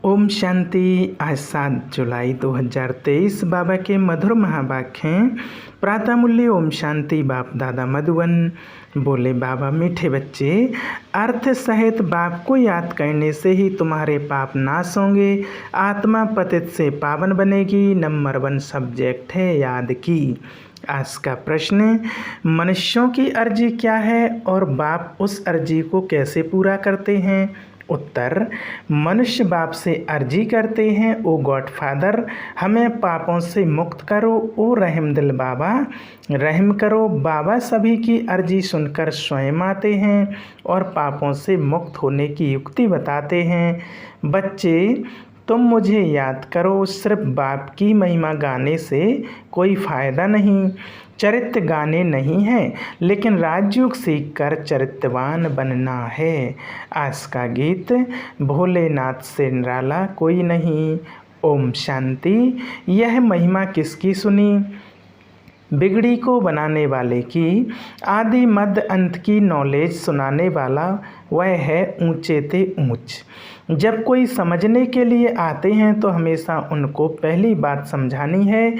ओम शांति। आज 7 जुलाई 2023 बाबा के मधुर महावाक्य हैं। प्रातः मूल्य ओम शांति। बाप दादा मधुबन बोले, बाबा मीठे बच्चे, अर्थ सहित बाप को याद करने से ही तुम्हारे पाप नाश होंगे, आत्मा पतित से पावन बनेगी। नंबर 1 सब्जेक्ट है याद की। आज का प्रश्न, मनुष्यों की अर्जी क्या है और बाप उस अर्जी को कैसे पूरा करते हैं? उत्तर, मनुष्य बाप से अर्जी करते हैं, ओ गॉड फादर हमें पापों से मुक्त करो। ओ रहम दिल बाबा रहम करो। बाबा सभी की अर्जी सुनकर स्वयं आते हैं और पापों से मुक्त होने की युक्ति बताते हैं। बच्चे, तुम मुझे याद करो। सिर्फ बाप की महिमा गाने से कोई फ़ायदा नहीं। चरित्र गाने नहीं हैं, लेकिन राजयोग सीख कर चरित्रवान बनना है। आज का गीत, भोलेनाथ से निराला कोई नहीं। ओम शांति। यह महिमा किसकी सुनी? बिगड़ी को बनाने वाले की, आदि मध्य अंत की नॉलेज सुनाने वाला वह है ऊंचे ते ऊंच। जब कोई समझने के लिए आते हैं तो हमेशा उनको पहली बात समझानी है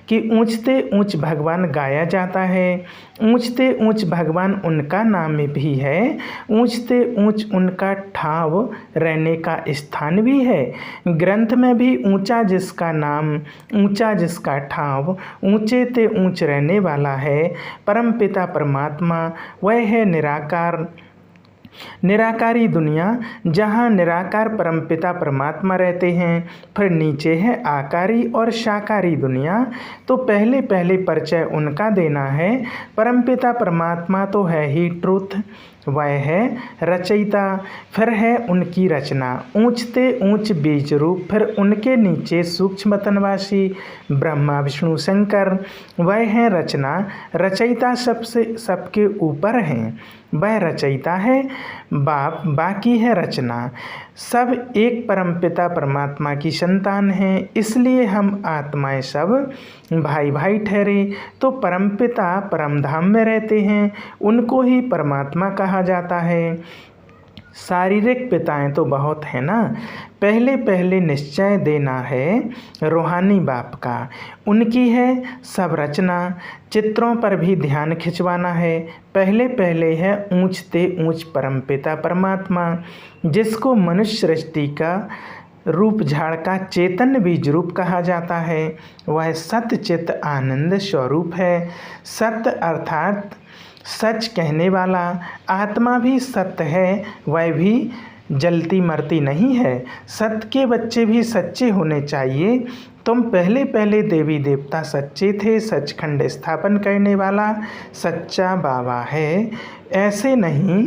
कि ऊंचते ऊंच भगवान गाया जाता है। ऊंचते ऊंच भगवान उनका नाम भी है। ऊंचते ऊंच उनका ठाव रहने का स्थान भी है। ग्रंथ में भी ऊंचा जिसका नाम, ऊंचा जिसका ठाव, ऊंचे ते ऊंच रहने वाला है परमपिता परमात्मा। वह है निराकार, निराकारी दुनिया, जहाँ निराकार परमपिता परमात्मा रहते हैं। फिर नीचे है आकारी और साकारी दुनिया। तो पहले पहले परिचय उनका देना है। परमपिता परमात्मा तो है ही ट्रुथ, वह है रचयिता। फिर है उनकी रचना, ऊंचते ऊंच बीज रूप। फिर उनके नीचे सूक्ष्म तनवासी ब्रह्मा विष्णु शंकर, वह है रचना। रचयिता सबसे सबके ऊपर हैं, वह रचयिता है बाप, बाकी है रचना। सब एक परमपिता परमात्मा की संतान हैं, इसलिए हम आत्माएं सब भाई भाई ठहरे। तो परमपिता परमधाम में रहते हैं, उनको ही परमात्मा कहा जाता है। शारीरिक पिताएं तो बहुत है ना। पहले पहले निश्चय देना है रूहानी बाप का, उनकी है सब रचना। चित्रों पर भी ध्यान खिंचवाना है। पहले पहले है ऊंचते ऊंच परमपिता परमात्मा, जिसको मनुष्य सृष्टि का रूप झाड़ का चेतन बीज रूप कहा जाता है। वह सत्य चित्त आनंद स्वरूप है। सत्य अर्थात सच कहने वाला। आत्मा भी सत्य है, वह भी जलती मरती नहीं है। सत्य के बच्चे भी सच्चे होने चाहिए। तुम पहले पहले देवी देवता सच्चे थे। सचखंड स्थापन करने वाला सच्चा बाबा है, ऐसे नहीं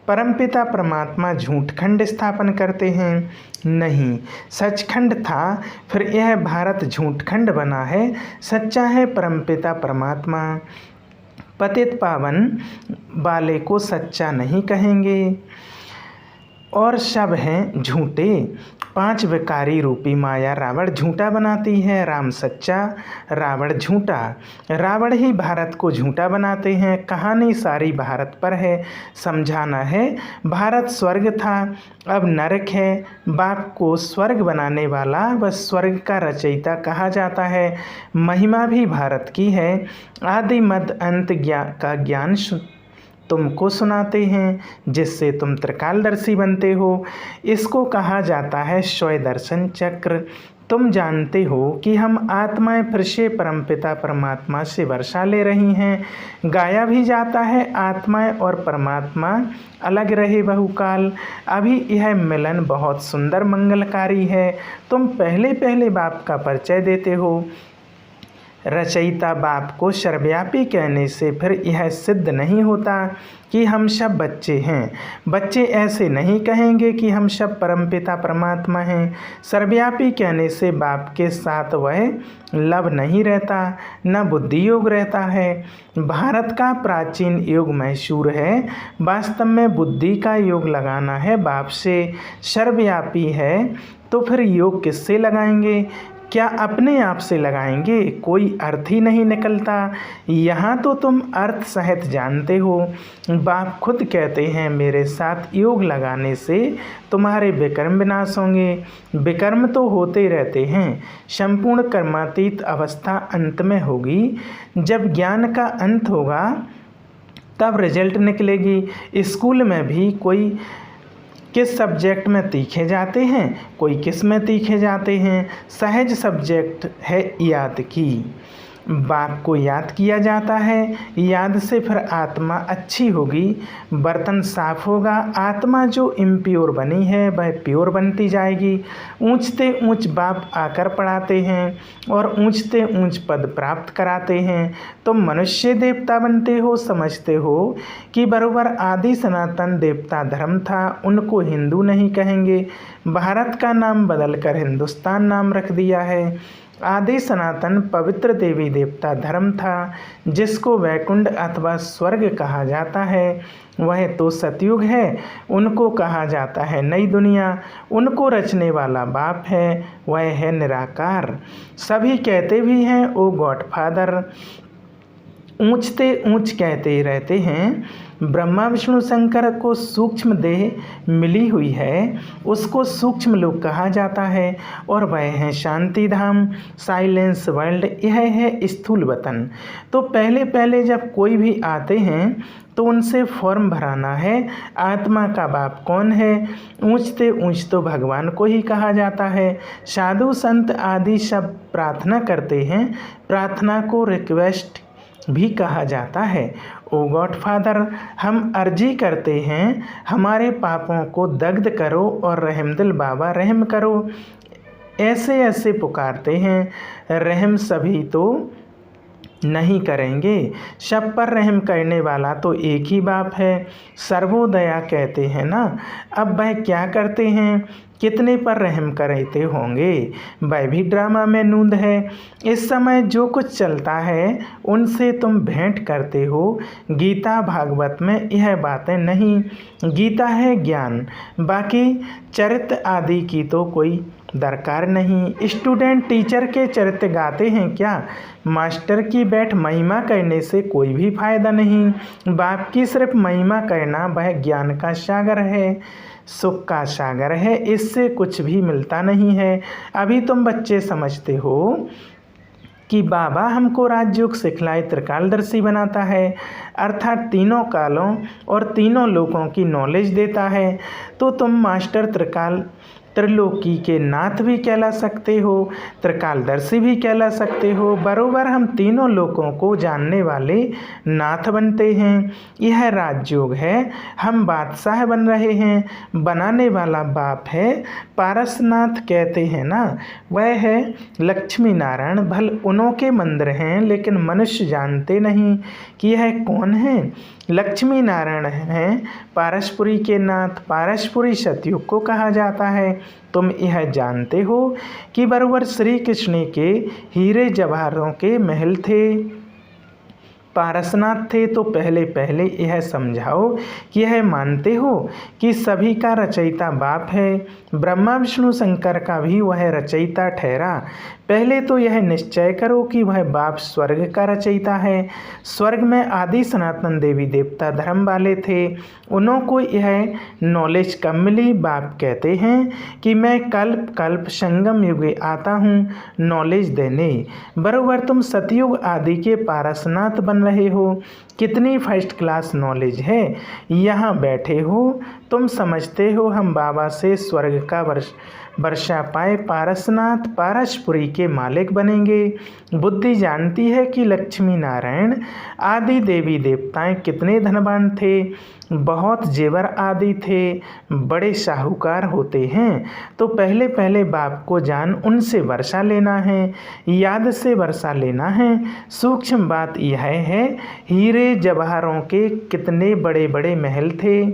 परमपिता परमात्मा झूठखंड स्थापन करते हैं। नहीं, सचखंड था, फिर यह भारत झूठखंड बना है। सच्चा है परमपिता परमात्मा। पतित पावन वाले को सच्चा नहीं कहेंगे और सब हैं झूठे। 5 विकारी रूपी माया रावण झूठा बनाती है, राम सच्चा, रावण झूठा। रावण ही भारत को झूठा बनाते हैं। कहानी सारी भारत पर है। समझाना है भारत स्वर्ग था, अब नरक है। बाप को स्वर्ग बनाने वाला व स्वर्ग का रचयिता कहा जाता है। महिमा भी भारत की है। आदि मध्य अंत का ज्ञान तुमको सुनाते हैं, जिससे तुम त्रिकालदर्शी बनते हो। इसको कहा जाता है स्वयं दर्शन चक्र। तुम जानते हो कि हम आत्माएं फिर से परमपिता परमात्मा से वर्षा ले रही हैं। गाया भी जाता है आत्माएं और परमात्मा अलग रहे बहुकाल। अभी यह मिलन बहुत सुंदर मंगलकारी है। तुम पहले पहले बाप का परिचय देते हो। रचयिता बाप को सर्वव्यापी कहने से फिर यह सिद्ध नहीं होता कि हम सब बच्चे हैं। बच्चे ऐसे नहीं कहेंगे कि हम सब परमपिता परमात्मा हैं। सर्वव्यापी कहने से बाप के साथ वह लव नहीं रहता, न बुद्धि योग रहता है। भारत का प्राचीन योग मैसूर है। वास्तव में बुद्धि का योग लगाना है बाप से। सर्वव्यापी है तो फिर योग किससे लगाएंगे? क्या अपने आप से लगाएंगे? कोई अर्थ ही नहीं निकलता। यहाँ तो तुम अर्थ सहित जानते हो। बाप खुद कहते हैं मेरे साथ योग लगाने से तुम्हारे विकर्म विनाश होंगे। विकर्म तो होते रहते हैं। संपूर्ण कर्मातीत अवस्था अंत में होगी। जब ज्ञान का अंत होगा तब रिजल्ट निकलेगी। स्कूल में भी कोई किस सब्जेक्ट में तीखे जाते हैं, कोई किस में तीखे जाते हैं। सहज सब्जेक्ट है याद की। बाप को याद किया जाता है। याद से फिर आत्मा अच्छी होगी, बर्तन साफ होगा। आत्मा जो इम्प्योर बनी है वह प्योर बनती जाएगी। ऊंचते ऊंच बाप आकर पढ़ाते हैं और ऊंचते ऊंच पद प्राप्त कराते हैं। तुम मनुष्य देवता बनते हो, समझते हो कि बरोबर आदि सनातन देवता धर्म था, उनको हिंदू नहीं कहेंगे। भारत का नाम बदलकर हिंदुस्तान नाम रख दिया है। आदि सनातन पवित्र देवी देवता धर्म था, जिसको वैकुंठ अथवा स्वर्ग कहा जाता है। वह तो सतयुग है, उनको कहा जाता है नई दुनिया। उनको रचने वाला बाप है, वह है निराकार। सभी कहते भी हैं ओ गॉडफादर। ऊंचते ऊंच कहते रहते हैं। ब्रह्मा विष्णु शंकर को सूक्ष्म देह मिली हुई है, उसको सूक्ष्म लोक कहा जाता है और वह है शांति धाम, साइलेंस वर्ल्ड। यह है स्थूल वतन। तो पहले पहले जब कोई भी आते हैं तो उनसे फॉर्म भराना है। आत्मा का बाप कौन है? ऊंचते ऊंच तो भगवान को ही कहा जाता है। साधु संत आदि सब प्रार्थना करते हैं। प्रार्थना को रिक्वेस्ट भी कहा जाता है। ओ गॉडफादर, हम अर्जी करते हैं हमारे पापों को दग्ध करो और रहमदिल बाबा रहम करो। ऐसे ऐसे पुकारते हैं। रहम सभी तो नहीं करेंगे, सब पर रहम करने वाला तो एक ही बाप है। सर्वोदया कहते हैं ना। अब वह क्या करते हैं? कितने पर रहम करते होंगे? वह भी ड्रामा में नूंद है। इस समय जो कुछ चलता है उनसे तुम भेंट करते हो। गीता भागवत में यह बातें नहीं। गीता है ज्ञान, बाकी चरित्र आदि की तो कोई दरकार नहीं। स्टूडेंट टीचर के चरित्र गाते हैं क्या? मास्टर की बैठ महिमा करने से कोई भी फायदा नहीं। बाप की सिर्फ महिमा करना वह ज्ञान का सागर है, सुख का सागर है। इससे कुछ भी मिलता नहीं है। अभी तुम बच्चे समझते हो कि बाबा हमको राजयोग सिखलाए त्रिकालदर्शी बनाता है, अर्थात तीनों कालों और तीनों लोकों की नॉलेज देता है। तो तुम मास्टर त्रिलोकी के नाथ भी कहला सकते हो, त्रिकालदर्शी भी कहला सकते हो। बरोबर हम तीनों लोकों को जानने वाले नाथ बनते हैं। यह राजयोग है। हम बादशाह बन रहे हैं। बनाने वाला बाप है। पारसनाथ कहते हैं ना, वह है लक्ष्मी नारायण। भल उन्हों के मंदिर हैं, लेकिन मनुष्य जानते नहीं कि यह कौन है। लक्ष्मी नारायण हैं पारसपुरी के नाथ। पारसपुरी सतयुग को कहा जाता है। तुम यह जानते हो कि बरोबर श्री कृष्ण के हीरे जवाहरों के महल थे, पारसनाथ थे। तो पहले पहले यह समझाओ कि यह मानते हो कि सभी का रचयिता बाप है। ब्रह्मा विष्णु शंकर का भी वह रचयिता ठहरा। पहले तो यह निश्चय करो कि वह बाप स्वर्ग का रचयिता है। स्वर्ग में आदि सनातन देवी देवता धर्म वाले थे। उन्हों को यह नॉलेज कब मिली? बाप कहते हैं कि मैं कल्प कल्प संगम युगे आता हूँ नॉलेज देने। बरोबर तुम सतयुग आदि के पारसनाथ बन रहे हो। कितनी फर्स्ट क्लास नॉलेज है। यहाँ बैठे हो, तुम समझते हो हम बाबा से स्वर्ग का वर्षा पाए पारसनाथ पारसपुरी के मालिक बनेंगे। बुद्धि जानती है कि लक्ष्मी नारायण आदि देवी देवताएं कितने धनवान थे, बहुत जेवर आदि थे, बड़े साहूकार होते हैं। तो पहले पहले बाप को जान, उनसे वर्षा लेना है, याद से वर्षा लेना है। सूक्ष्म बात यह है, हीरे जवाहरों के कितने बड़े बड़े महल थे,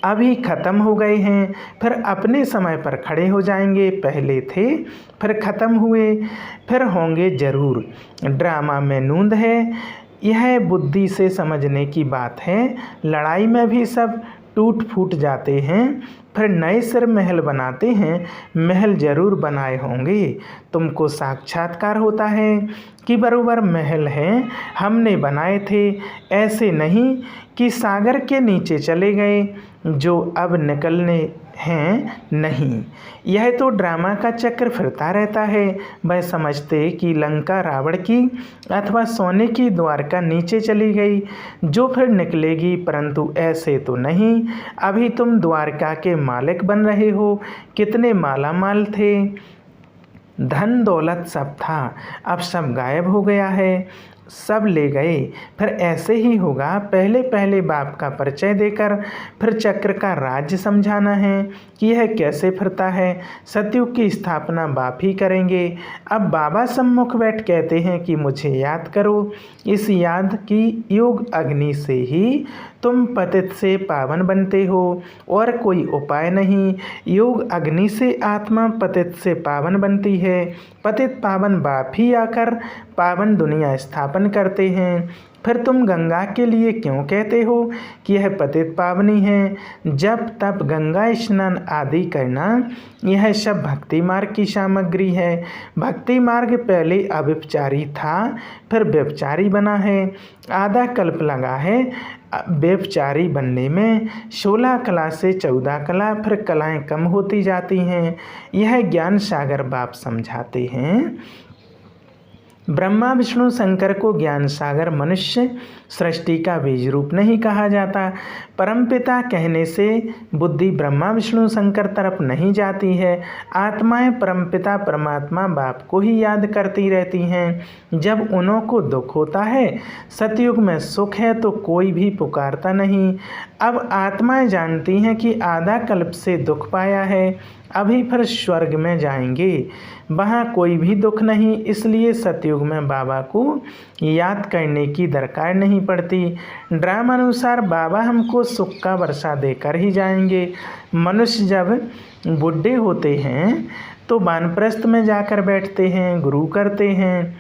अभी ख़त्म हो गए हैं, फिर अपने समय पर खड़े हो जाएंगे। पहले थे, फिर ख़त्म हुए, फिर होंगे ज़रूर। ड्रामा में नूंद है। यह बुद्धि से समझने की बात है। लड़ाई में भी सब टूट फूट जाते हैं, फिर नए सिर महल बनाते हैं, महल जरूर बनाए होंगे। तुमको साक्षात्कार होता है कि बरोबर महल हैं, हमने बनाए थे, ऐसे नहीं कि सागर के नीचे चले गए जो अब निकलने हैं नहीं। यह तो ड्रामा का चक्र फिरता रहता है। वह समझते कि लंका रावण की अथवा सोने की द्वारका नीचे चली गई जो फिर निकलेगी, परंतु ऐसे तो नहीं। अभी तुम द्वारका के मालिक बन रहे हो। कितने मालामाल थे, धन दौलत सब था, अब सब गायब हो गया है, सब ले गए। फिर ऐसे ही होगा। पहले पहले बाप का परिचय देकर फिर चक्र का राज्य समझाना है कि यह कैसे फिरता है। सतयुग की स्थापना बाप ही करेंगे। अब बाबा सम्मुख बैठ कहते हैं कि मुझे याद करो। इस याद की योग अग्नि से ही तुम पतित से पावन बनते हो, और कोई उपाय नहीं। योग अग्नि से आत्मा पतित से पावन बनती है। पतित पावन बाप ही आकर पावन दुनिया स्थापन करते हैं। फिर तुम गंगा के लिए क्यों कहते हो कि यह पतित पावनी है? जब तब गंगा स्नान आदि करना, यह सब भक्ति मार्ग की सामग्री है। भक्ति मार्ग पहले अव्यभिचारी था, फिर व्यभिचारी बना है। आधा कल्प लगा है व्यभिचारी बनने में। 16 कला से 14 कला, फिर कलाएं कम होती जाती हैं। यह ज्ञान सागर बाप समझाते हैं। ब्रह्मा विष्णु शंकर को ज्ञान सागर मनुष्य सृष्टि का बीज रूप नहीं कहा जाता। परमपिता कहने से बुद्धि ब्रह्मा विष्णु शंकर तरफ नहीं जाती है। आत्माएं परमपिता परमात्मा बाप को ही याद करती रहती हैं। जब उन्हों को दुख होता है, सतयुग में सुख है तो कोई भी पुकारता नहीं। अब आत्माएं जानती हैं कि आधा कल्प से दुख पाया है, अभी फिर स्वर्ग में जाएंगे, वहाँ कोई भी दुख नहीं। इसलिए सतयुग में बाबा को याद करने की दरकार नहीं पड़ती। ड्रामा अनुसार बाबा हमको सुख का वर्षा देकर ही जाएंगे। मनुष्य जब बुढ़े होते हैं तो वानप्रस्थ में जाकर बैठते हैं, गुरु करते हैं।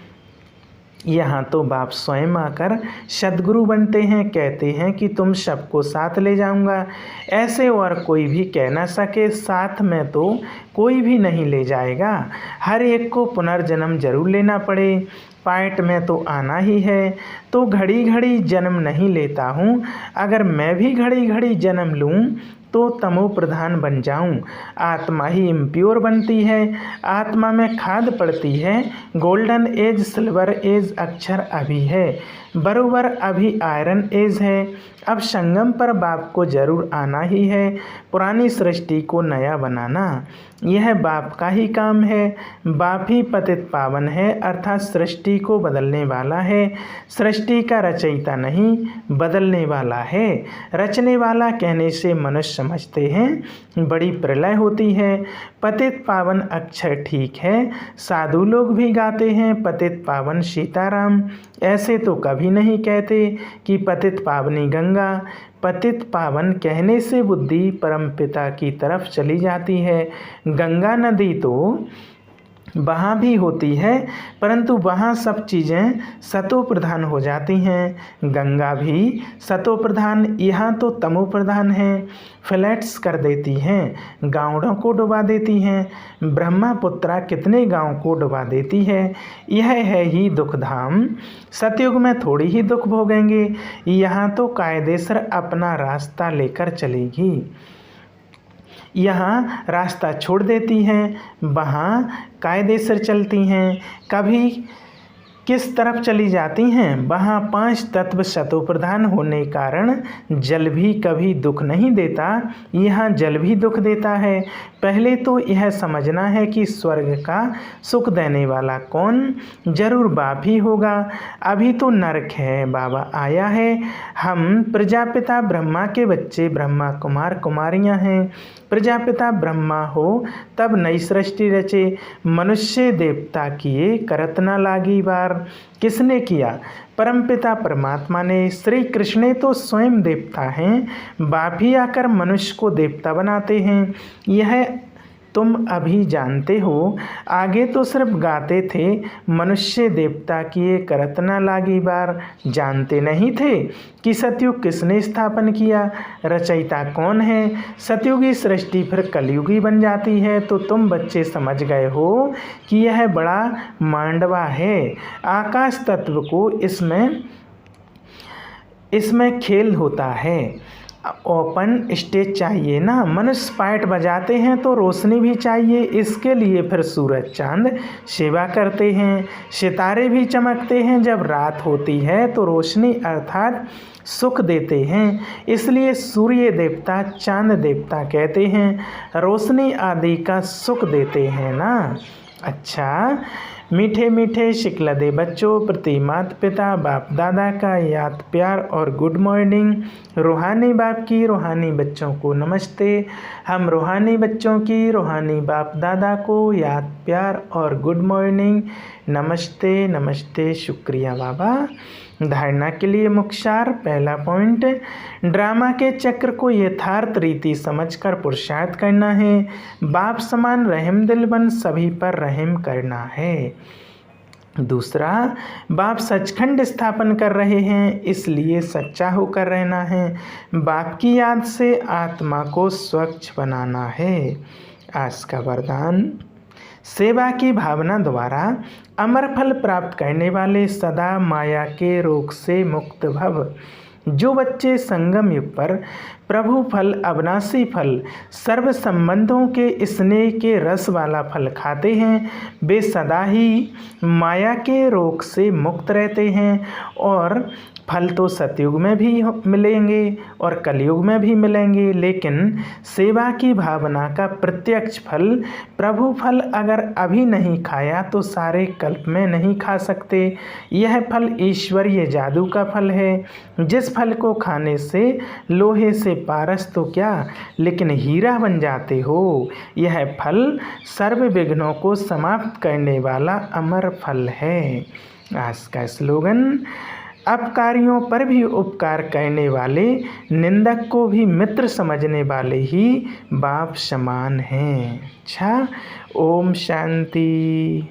यहाँ तो बाप स्वयं आकर सद्गुरु बनते हैं, कहते हैं कि तुम सबको साथ ले जाऊंगा। ऐसे और कोई भी कह ना सके। साथ में तो कोई भी नहीं ले जाएगा। हर एक को पुनर्जन्म जरूर लेना पड़े। पार्ट में तो आना ही है, तो घड़ी घड़ी जन्म नहीं लेता हूँ। अगर मैं भी घड़ी घड़ी जन्म लूँ तो तमो प्रधान बन जाऊं। आत्मा ही इम्प्योर बनती है। आत्मा में खाद पड़ती है। गोल्डन एज, सिल्वर एज अक्षर अभी है, बरोबर अभी आयरन एज है। अब संगम पर बाप को जरूर आना ही है। पुरानी सृष्टि को नया बनाना यह बाप का ही काम है। बाप ही पतित पावन है, अर्थात सृष्टि को बदलने वाला है। सृष्टि का रचयिता नहीं, बदलने वाला है। रचने वाला कहने से मनुष्य समझते हैं बड़ी प्रलय होती है। पतित पावन अक्षर ठीक है, साधु लोग भी गाते हैं पतित पावन सीताराम। ऐसे तो कभी नहीं कहते कि पतित पावनी गंगा। पतित पावन कहने से बुद्धि परमपिता की तरफ चली जाती है। गंगा नदी तो वहाँ भी होती है, परंतु वहाँ सब चीज़ें सतो प्रधान हो जाती हैं। गंगा भी सतो प्रधान, यहाँ तो तमो प्रधान है। फ्लैट्स कर देती हैं, गाँवों को डुबा देती हैं। ब्रह्मपुत्रा कितने गांव को डुबा देती है। यह है ही दुख धाम। सतयुग में थोड़ी ही दुख भोगेंगे। यहाँ तो कायदेसर अपना रास्ता लेकर चलेगी। यहाँ रास्ता छोड़ देती हैं, वहाँ कायदेसर चलती हैं। कभी किस तरफ चली जाती हैं? वहाँ 5 तत्व सतो प्रधान होने कारण जल भी कभी दुख नहीं देता, यहाँ जल भी दुख देता है। पहले तो यह समझना है कि स्वर्ग का सुख देने वाला कौन? जरूर बाप ही होगा। अभी तो नरक है, बाबा आया है। हम प्रजापिता ब्रह्मा के बच्चे, ब्रह्मा कुमार कुमारियाँ हैं। प्रजापिता ब्रह्मा हो तब नई सृष्टि रचे। मनुष्य देवता किए, करत न लागी बार। किसने किया? परमपिता परमात्मा ने। श्री कृष्ण तो स्वयं देवता हैं, बाप ही आकर मनुष्य को देवता बनाते हैं। यह तुम अभी जानते हो। आगे तो सिर्फ गाते थे, मनुष्य देवता किए करत न लागी बार। जानते नहीं थे कि सतयुग किसने स्थापन किया, रचयिता कौन है। सतयुगी सृष्टि फिर कलयुगी बन जाती है। तो तुम बच्चे समझ गए हो कि यह बड़ा मांडवा है। आकाश तत्व को इसमें खेल होता है। ओपन स्टेज चाहिए ना। मनुष्य पायट बजाते हैं तो रोशनी भी चाहिए। इसके लिए फिर सूरज चांद सेवा करते हैं। सितारे भी चमकते हैं। जब रात होती है तो रोशनी अर्थात सुख देते हैं। इसलिए सूर्य देवता चांद देवता कहते हैं। रोशनी आदि का सुख देते हैं ना। अच्छा, मीठे मीठे शिकलदे बच्चों प्रति माता पिता बाप दादा का याद प्यार और गुड मॉर्निंग। रूहानी बाप की रूहानी बच्चों को नमस्ते। हम रूहानी बच्चों की रूहानी बाप दादा को याद प्यार और गुड मॉर्निंग। नमस्ते नमस्ते, शुक्रिया बाबा। धारणा के लिए मुख्य पहला पॉइंट, ड्रामा के चक्र को यथार्थ रीति समझकर पुरुषार्थ करना है। बाप समान रहम दिल बन सभी पर रहम करना है। दूसरा, बाप सचखंड स्थापन कर रहे हैं, इसलिए सच्चा होकर रहना है। बाप की याद से आत्मा को स्वच्छ बनाना है। आज का वरदान, सेवा की भावना द्वारा अमर फल प्राप्त करने वाले सदा माया के रोग से मुक्त भव। जो बच्चे संगम युग पर प्रभु फल अविनाशी फल सर्व संबंधों के स्नेह के रस वाला फल खाते हैं, वे सदा ही माया के रोग से मुक्त रहते हैं। और फल तो सतयुग में भी मिलेंगे और कलयुग में भी मिलेंगे, लेकिन सेवा की भावना का प्रत्यक्ष फल प्रभु फल अगर अभी नहीं खाया तो सारे कल्प में नहीं खा सकते। यह फल ईश्वरीय जादू का फल है। जिस फल को खाने से लोहे से पारस तो क्या, लेकिन हीरा बन जाते हो। यह फल सर्व विघ्नों को समाप्त करने वाला अमर फल है। आज का स्लोगन, अपकारियों पर भी उपकार करने वाले, निंदक को भी मित्र समझने वाले ही बाप समान हैं। अच्छा, ओम शांति।